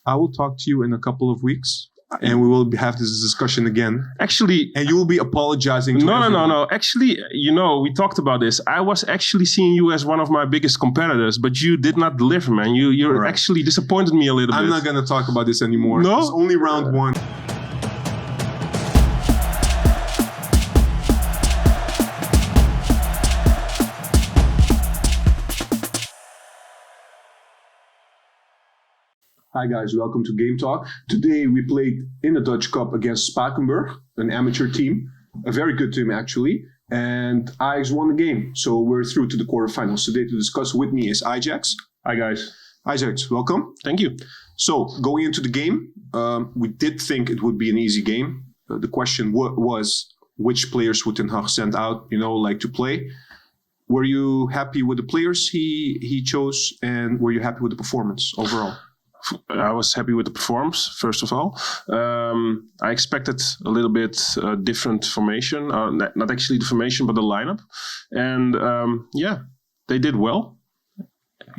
I will talk to you in a couple of weeks. And we will have this discussion again. Actually... And you will be apologizing to everyone. No. Actually, we talked about this. I was actually seeing you as one of my biggest competitors, but you did not deliver, man. You right. actually disappointed me a little bit. I'm not going to talk about this anymore. No? It's only round 1. Hi guys, welcome to GameTalk. Today we played in the Dutch Cup against Spakenburg, an amateur team, a very good team actually, and Ajax won the game. So we're through to the quarterfinals. Today to discuss with me is Ajax. Hi guys. Ajax, welcome. Thank you. So going into the game, we did think it would be an easy game. The question was which players would Ten Hag send out, to play. Were you happy with the players he chose, and were you happy with the performance overall? I was happy with the performance, first of all. I expected a little bit different formation. Not actually the formation, but the lineup. And they did well.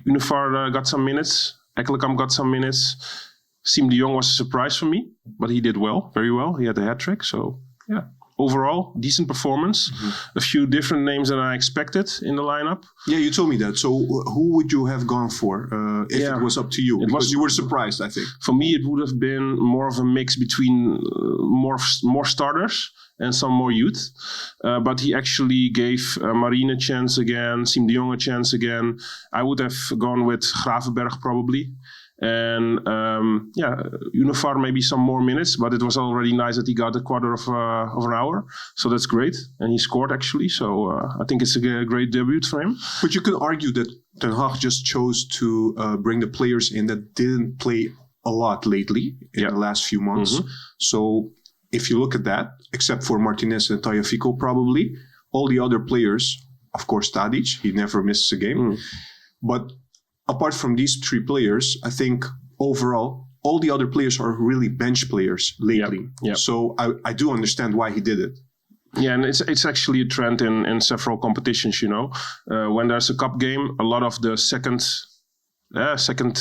Ünüvar got some minutes. Ekkelenkamp got some minutes. dejong was a surprise for me, but he did well, very well. He had a hat-trick, so yeah. Overall, decent performance. Mm-hmm. A few different names than I expected in the lineup. Yeah, you told me that. So who would you have gone for if it was up to you? Because you were surprised, I think. For me, it would have been more of a mix between more starters and some more youth. But he actually gave Marin a chance again, dejong a chance again. I would have gone with Gravenberg probably. And Ünüvar maybe some more minutes, but it was already nice that he got a quarter of an hour. So that's great. And he scored actually. So I think it's a great debut for him. But you can argue that Ten Hag just chose to bring the players in that didn't play a lot lately in the last few months. Mm-hmm. So if you look at that, except for Martinez and Tadic probably, all the other players, of course Tadic, he never misses a game. But apart from these 3 players, I think overall, all the other players are really bench players lately. Yep. So I do understand why he did it. Yeah, and it's actually a trend in several competitions, When there's a cup game, a lot of the second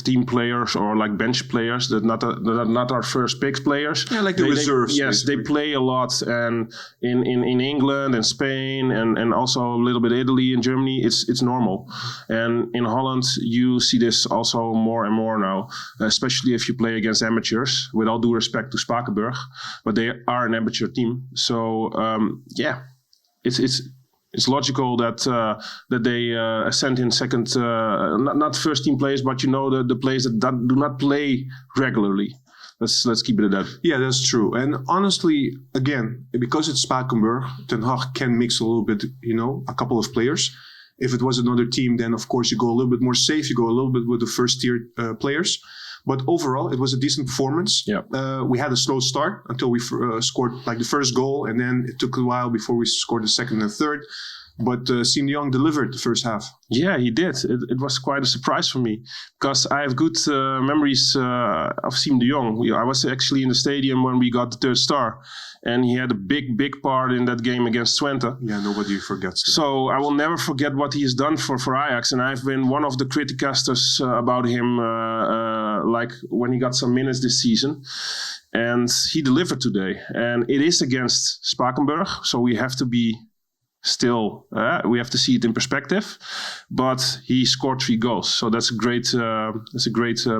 team players or like bench players that are not our first pick players. Yeah, like the reserves. Yes, they play a lot, and in England and Spain and also a little bit Italy and Germany, it's normal. And in Holland, you see this also more and more now, especially if you play against amateurs. With all due respect to Spakenburg, but they are an amateur team. So it's logical that they send in second, not first team players, but the players that do not play regularly. Let's keep it at that. Yeah, that's true. And honestly, again, because it's Spakenburg, Ten Hag can mix a little bit, a couple of players. If it was another team, then of course you go a little bit more safe. You go a little bit with the first tier players. But overall, it was a decent performance. Yeah. We had a slow start until we scored like the first goal, and then it took a while before we scored the second and third. But dejong delivered the first half. Yeah, he did. It was quite a surprise for me because I have good memories of dejong. I was actually in the stadium when we got the third star, and he had a big part in that game against Twente. Yeah, nobody forgets that. So I will never forget what he has done for Ajax, and I've been one of the criticasters about him, like when he got some minutes this season. And he delivered today, and it is against Spakenburg, so we have to be still, we have to see it in perspective, but he scored 3 goals, so that's a great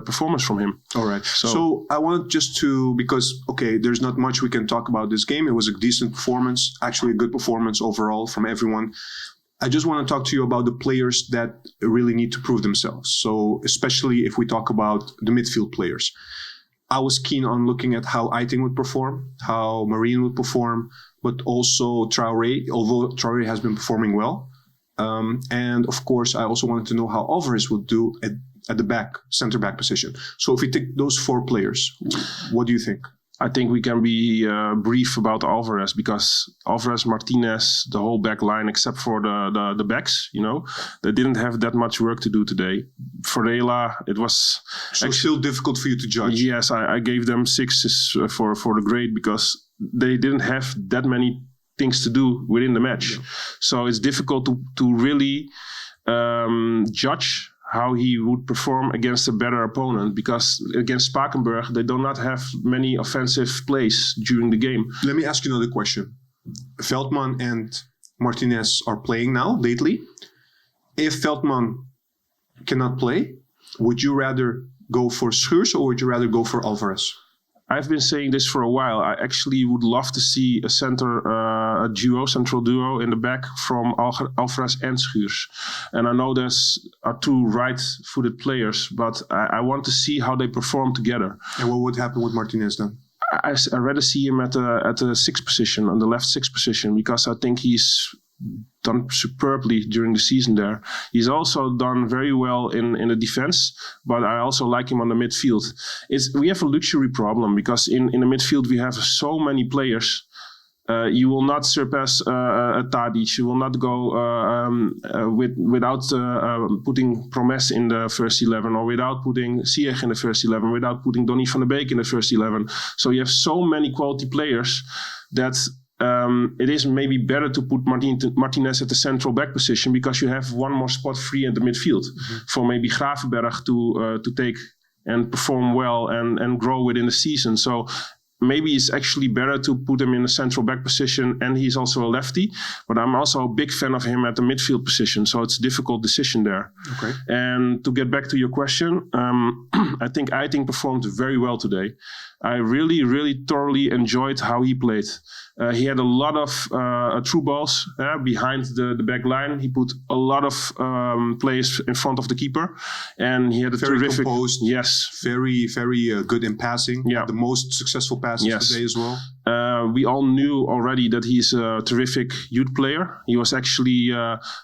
performance from him. All right. So I wanted just to, because there's not much we can talk about this game. It was a decent performance, actually a good performance overall from everyone. I just want to talk to you about the players that really need to prove themselves. So especially if we talk about the midfield players, I was keen on looking at how Eiting would perform, how Marin would perform, but also Traoré, although Traoré has been performing well. And of course, I also wanted to know how Alvarez would do at the back, center back position. So if we take those 4 players, what do you think? I think we can be brief about Alvarez because Alvarez, Martinez, the whole back line except for the backs, they didn't have that much work to do today. Varela, it was still difficult for you to judge. Yes, I gave them 6s for the grade because they didn't have that many things to do within the match. Yeah. So it's difficult to really judge how he would perform against a better opponent, because against Spakenburg they do not have many offensive plays during the game. Let me ask you another question. Veldman and Martinez are playing now lately. If Veldman cannot play, would you rather go for Schuurs or would you rather go for Alvarez? I've been saying this for a while. I actually would love to see a central duo in the back from Alvarez and Schuurs. And I know there's two right-footed players, but I want to see how they perform together. And what would happen with Martinez then? I rather see him at the sixth position, on the left sixth position, because I think he's done superbly during the season there. He's also done very well in the defense, but I also like him on the midfield. We have a luxury problem, because in the midfield we have so many players. You will not surpass a Tadic. You will not go without putting Promes in the first 11, or without putting Ziyech in the first 11, without putting Donny van de Beek in the first 11. So you have so many quality players that it is maybe better to put Martinez at the central back position, because you have one more spot free in the midfield for maybe Gravenberg to take and perform well and grow within the season. So maybe it's actually better to put him in the central back position, and he's also a lefty. But I'm also a big fan of him at the midfield position, so it's a difficult decision there. Okay. And to get back to your question, I think Eiting performed very well today. I really, really thoroughly enjoyed how he played. He had a lot of through balls behind the back line. He put a lot of plays in front of the keeper, and he had a very terrific. Composed, yes, very, very good in passing. Yeah, the most successful passes today as well. We all knew already that he's a terrific youth player. He was actually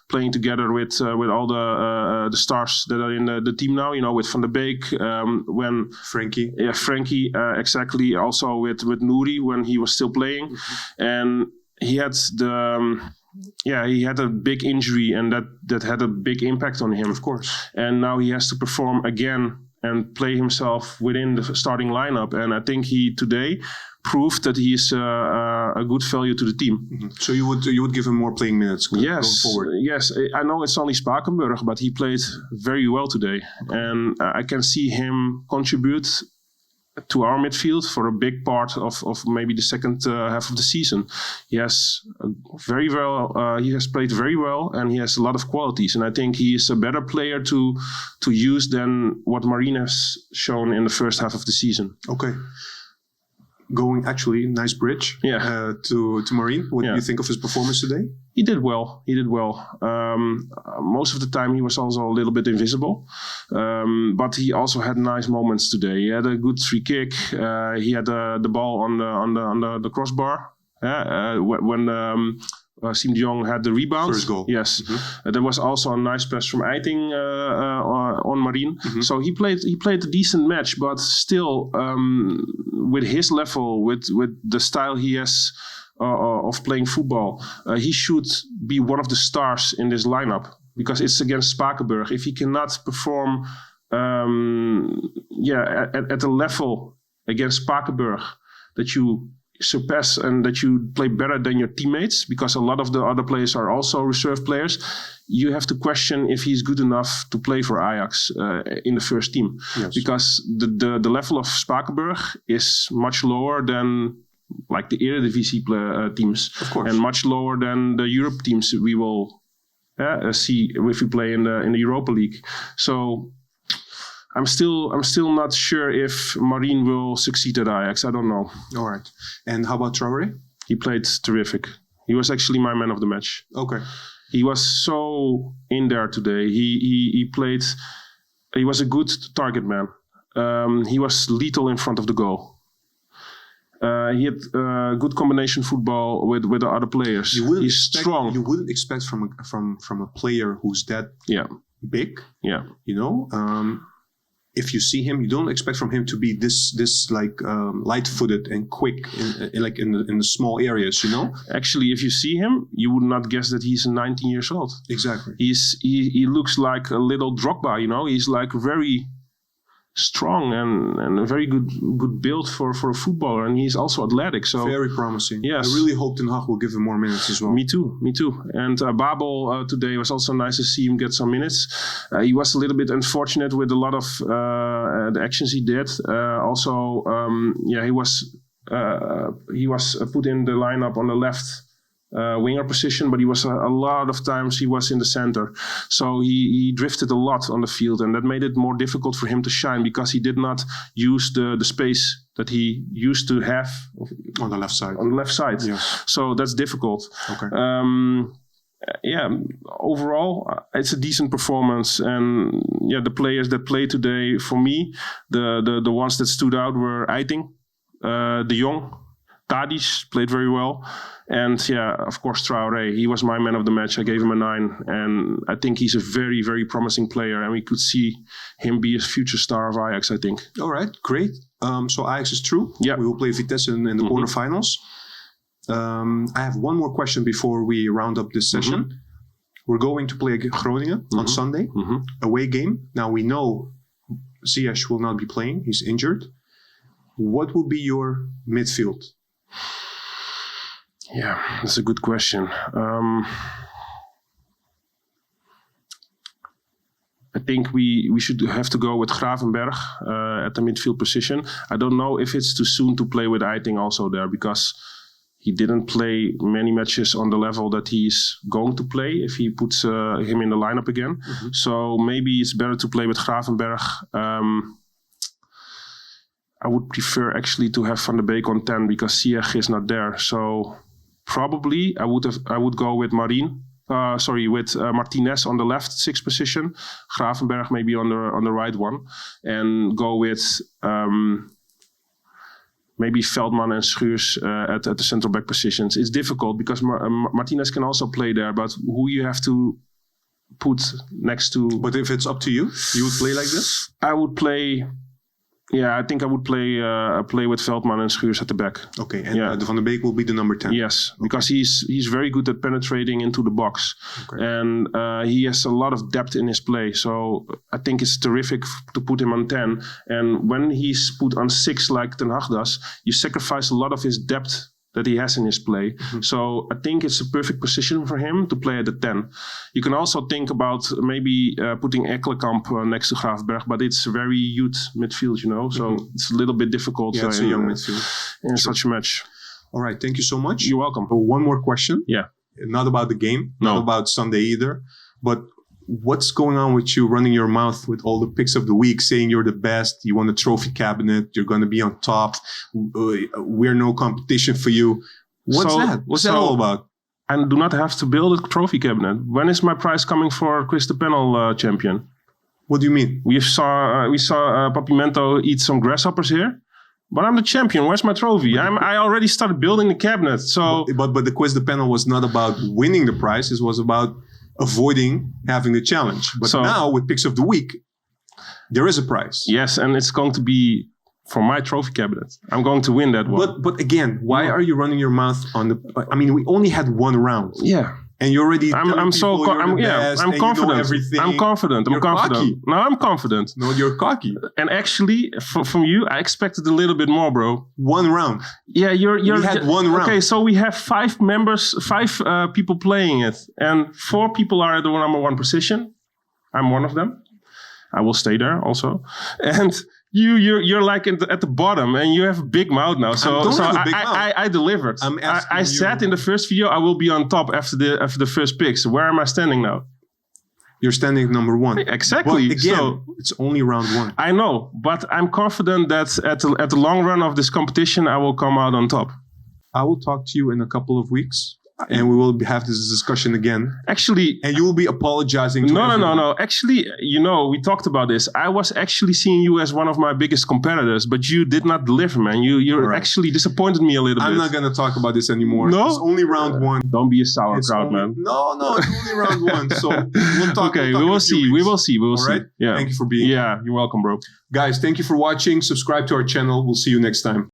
playing together with all the stars that are in the team now. You know, with Van de Beek, when Frankie. Yeah, Frankie. Exactly. Also with Nouri when he was still playing, and he had he had a big injury, and that had a big impact on him. Of course. And now he has to perform again and play himself within the starting lineup. And I think he today proved that he is a good value to the team. Mm-hmm. So you would give him more playing minutes going forward? Yes. I know it's only Spakenburg, but he played very well today. Okay. And I can see him contribute to our midfield for a big part of maybe the second half of the season. He has he has played very well, and he has a lot of qualities. And I think he is a better player to use than what Marin has shown in the first half of the season. Okay. Nice bridge to Marin. What do you think of his performance today? He did well. Most of the time he was also a little bit invisible. But he also had nice moments today. He had a good free kick. He had the ball on the crossbar. When Siem de Jong had the rebound. First goal. Yes. Mm-hmm. There was also a nice pass from Eiting on Marin. Mm-hmm. So he played a decent match, but still with his level, with the style he has of playing football, he should be one of the stars in this lineup, because it's against Spakenburg. If he cannot perform at a level against Spakenburg that you surpass and that you play better than your teammates, because a lot of the other players are also reserve players, you have to question if he's good enough to play for Ajax in the first team. Yes. Because the level of Spakenburg is much lower than like the Eredivisie teams, of course, and much lower than the Europe teams we will see if we play in the Europa League. So I'm still not sure if Marin will succeed at Ajax. I don't know. All right. And how about Traoré? He played terrific. He was actually my man of the match. Okay. He was so in there today. He played. He was a good target man. He was lethal in front of the goal. He had good combination football with the other players. He's strong. You wouldn't expect from a player who's that big. Yeah. You know, if you see him, you don't expect from him to be this like light-footed and quick in the small areas. You know. Actually, if you see him, you would not guess that he's 19 years old. Exactly. He looks like a little Drogba. You know, he's like very strong and a very good build for a footballer, and he's also athletic. So very promising. Yes, I really hope Ten Hag will give him more minutes as well. Me too. And Babel today was also nice to see him get some minutes. He was a little bit unfortunate with a lot of the actions he did. He was put in the lineup on the left winger position, but he was a lot of times he was in the center. So he drifted a lot on the field, and that made it more difficult for him to shine because he did not use the space that he used to have on the left side. Yes. So that's difficult. Okay. Overall, it's a decent performance, and the players that played today, for me, the ones that stood out were Eiting, dejong, Tadic played very well, and of course Traoré. He was my man of the match. I gave him a 9, and I think he's a very, very promising player, and we could see him be a future star of Ajax, I think. All right, great. So Ajax is true. Yeah, we will play Vitesse in the quarterfinals. I have one more question before we round up this session. We're going to play Groningen on Sunday, away game. Now we know Ziyech will not be playing; he's injured. What will be your midfield? Yeah, that's a good question. I think we should have to go with Gravenberg at the midfield position. I don't know if it's too soon to play with Eiting also there, because he didn't play many matches on the level that he's going to play if he puts him in the lineup again. So maybe it's better to play with Gravenberg. I would prefer actually to have Van de Beek on 10 because Ziyech is not there. So probably I would go with Marin. With Martinez on the left 6 position, Gravenberg maybe on the right one, and go with maybe Veldman and Schuurs at the central back positions. It's difficult because Martinez can also play there, but who you have to put next to... But if it's up to you, you would play like this? I would play... Yeah, I think I would play with Veldman and Schuurs at the back. Okay, and Van de Beek will be the number 10. Yes, because he's very good at penetrating into the box. Okay. And he has a lot of depth in his play. So I think it's terrific to put him on 10. And when he's put on 6 like Ten Hag does, you sacrifice a lot of his depth that he has in his play. So I think it's a perfect position for him to play at the 10. You can also think about maybe putting Ekkelenkamp next to Gravenberg, but it's a very youth midfield, so it's a little bit difficult it's a young midfield in such a match. All right, thank you so much. You're welcome. One more question. Yeah. Not about the game, not about Sunday either, but what's going on with you running your mouth with all the picks of the week, saying you're the best, you won the trophy cabinet, you're going to be on top, we're no competition for you. What's that? What's that all about? I do not have to build a trophy cabinet. When is my prize coming for Chris the Panel champion? What do you mean? We saw Papimento eat some grasshoppers here. But I'm the champion. Where's my trophy? I already started building the cabinet. So, but the quiz, the panel was not about winning the prize. It was about avoiding having the challenge. But now with picks of the week, there is a prize. Yes, and it's going to be for my trophy cabinet. I'm going to win that one. But again, why are you running your mouth on the? I mean, we only had one round. Yeah. And you're already. I'm confident. I'm confident. Cocky. No, I'm confident. No, you're cocky. And actually, from you, I expected a little bit more, bro. One round. Yeah, we had one round. Okay, so we have 5 people playing it, and 4 people are at the number 1 position. I'm one of them. I will stay there also, and. You're like at the bottom, and you have a big mouth now. So I delivered. I said in the first video I will be on top after the first pick. So where am I standing now? You're standing number 1. Exactly. But again, it's only round 1. I know, but I'm confident that at the long run of this competition, I will come out on top. I will talk to you in a couple of weeks. And we will have this discussion again. Actually... And you will be apologizing to everyone. No. Actually, we talked about this. I was actually seeing you as one of my biggest competitors, but you did not deliver, man. You actually disappointed me a little bit. I'm not going to talk about this anymore. No? It's only round 1. Don't be a sauerkraut, man. No, it's only round 1. So we'll talk. Okay, we will see. We will see. All right? Yeah. Thank you for being here. Yeah, you're welcome, bro. Guys, thank you for watching. Subscribe to our channel. We'll see you next time.